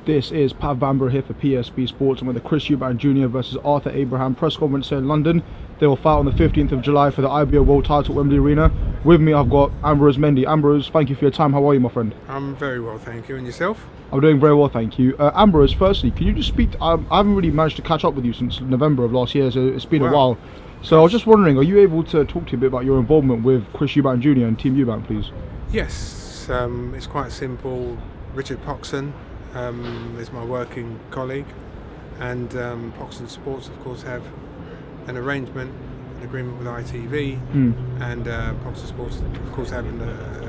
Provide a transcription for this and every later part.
This is Pav Bamber here for PSB Sports, and with the Chris Eubank Jr. versus Arthur Abraham press conference here in London. They will fight on the 15th of July for the IBO World title at Wembley Arena. With me I've got Ambrose Mendy. Ambrose, thank you for your time. How are you, my friend? I'm very well, thank you. And yourself? I'm doing very well, thank you. Ambrose, firstly, can you just speak I haven't really managed to catch up with you since November of last year, so it's been a while. So I was just wondering, are you able to talk to me a bit about your involvement with Chris Eubank Jr. and Team Eubank, please? Yes, it's quite simple. Richard Poxon is my working colleague, and Poxon Sports, of course, have an arrangement, an agreement with ITV, and Poxon Sports, of course, have an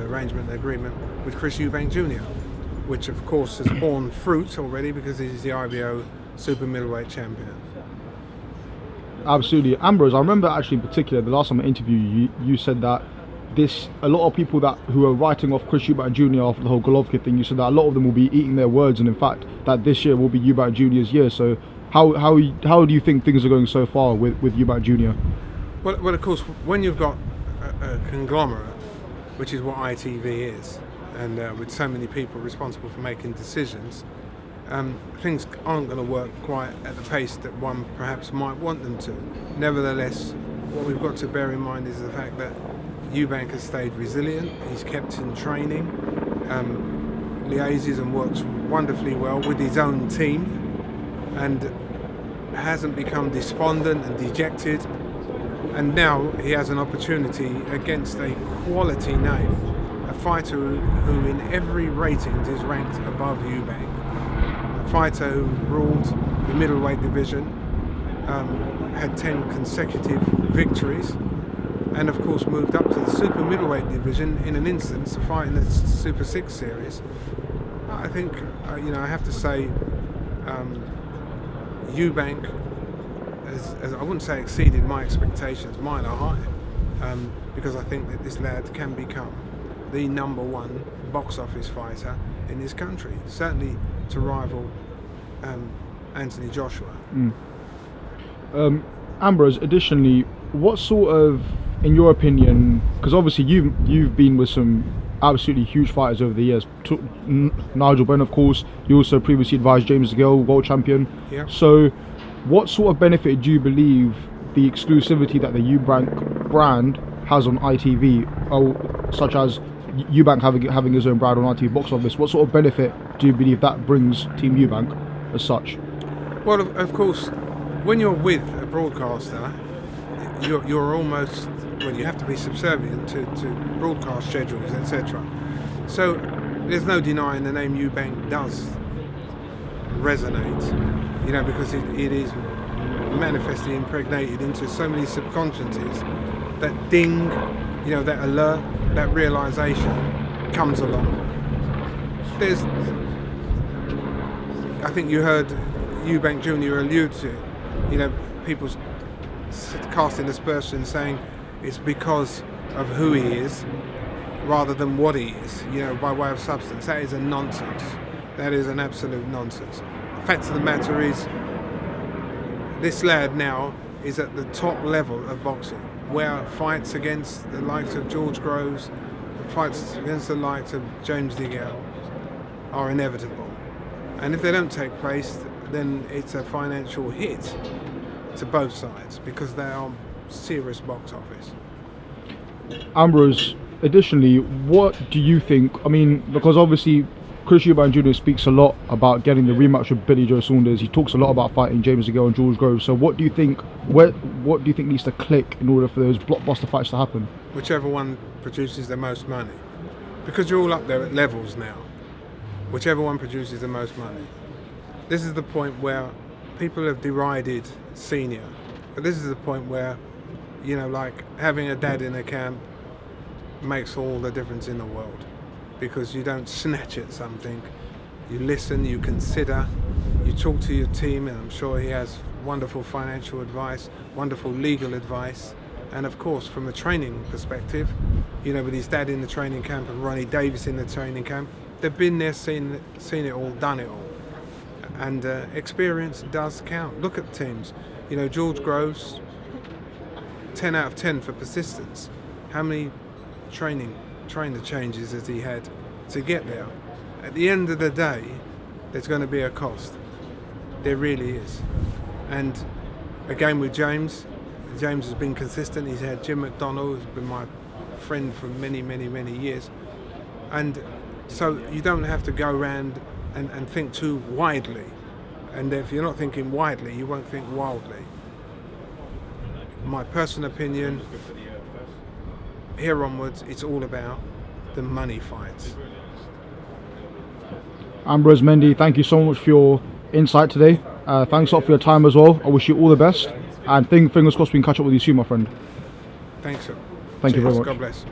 arrangement, an agreement with Chris Eubank Jr., which, of course, has borne fruit already because he's the IBO Super Middleweight Champion. Absolutely. Ambrose, I remember actually in particular, the last time I interviewed you, you said that a lot of people who are writing off Chris Eubank Jr. after the whole Golovkin thing, you said that a lot of them will be eating their words, and in fact that this year will be Eubank Jr.'s year. So how do you think things are going so far with Eubank Jr.? Well, of course, when you've got a conglomerate, which is what ITV is, and with so many people responsible for making decisions, things aren't going to work quite at the pace that one perhaps might want them to. Nevertheless, what we've got to bear in mind is the fact that Eubank has stayed resilient. He's kept in training, liaises and works wonderfully well with his own team, and hasn't become despondent and dejected. And now he has an opportunity against a quality name, a fighter who in every rating is ranked above Eubank, a fighter who ruled the middleweight division, had 10 consecutive victories, and of course moved up to the super middleweight division in an instance to fight in the Super 6 series. I think, I have to say, Eubank has, I wouldn't say exceeded my expectations, mine are high, because I think that this lad can become the #1 box office fighter in this country, certainly to rival Anthony Joshua. Ambrose, additionally, what sort of, in your opinion, because obviously you've been with some absolutely huge fighters over the years, Nigel Benn, of course, you also previously advised James DeGale, world champion. Yeah. So what sort of benefit do you believe the exclusivity that the Eubank brand has on ITV, such as Eubank having his own brand on ITV box office, what sort of benefit do you believe that brings Team Eubank as such? Well, of course, when you're with a broadcaster, you're almost, well, you have to be subservient to broadcast schedules, etc. So there's no denying the name Eubank does resonate, because it is manifestly impregnated into so many subconsciouses. That ding, that alert, that realization comes along. I think you heard Eubank Jr. allude to it, people casting aspersions saying it's because of who he is rather than what he is, by way of substance. That is a nonsense. That is an absolute nonsense. The fact of the matter is, this lad now is at the top level of boxing, where fights against the likes of George Groves, fights against the likes of James DeGale are inevitable. And if they don't take place, then it's a financial hit to both sides, because they are serious box office. Ambrose, additionally, what do you think? I mean, because obviously Chris Eubank Jr. speaks a lot about getting the rematch with Billy Joe Saunders. He talks a lot about fighting James DeGale and George Groves. So what do you think? What do you think needs to click in order for those blockbuster fights to happen? Whichever one produces the most money, because you're all up there at levels now. Whichever one produces the most money. This is the point where people have derided senior, but this is the point where, like having a dad in a camp makes all the difference in the world, because you don't snatch at something, you listen, you consider, you talk to your team, and I'm sure he has wonderful financial advice, wonderful legal advice, and of course from a training perspective, with his dad in the training camp and Ronnie Davis in the training camp, they've been there, seen it all, done it all. And experience does count. Look at teams. George Groves, 10 out of 10 for persistence. How many trainer changes has he had to get there? At the end of the day, there's going to be a cost. There really is. And again with James has been consistent. He's had Jim McDonnell, who's been my friend for many, many, many years. And so you don't have to go around and think too widely. And if you're not thinking widely, you won't think wildly. My personal opinion, here onwards, it's all about the money fights. Ambrose Mendy, thank you so much for your insight today. Thanks a lot for your time as well. I wish you all the best. And fingers crossed we can catch up with you soon, my friend. Thanks, sir. Thank you very much. God bless.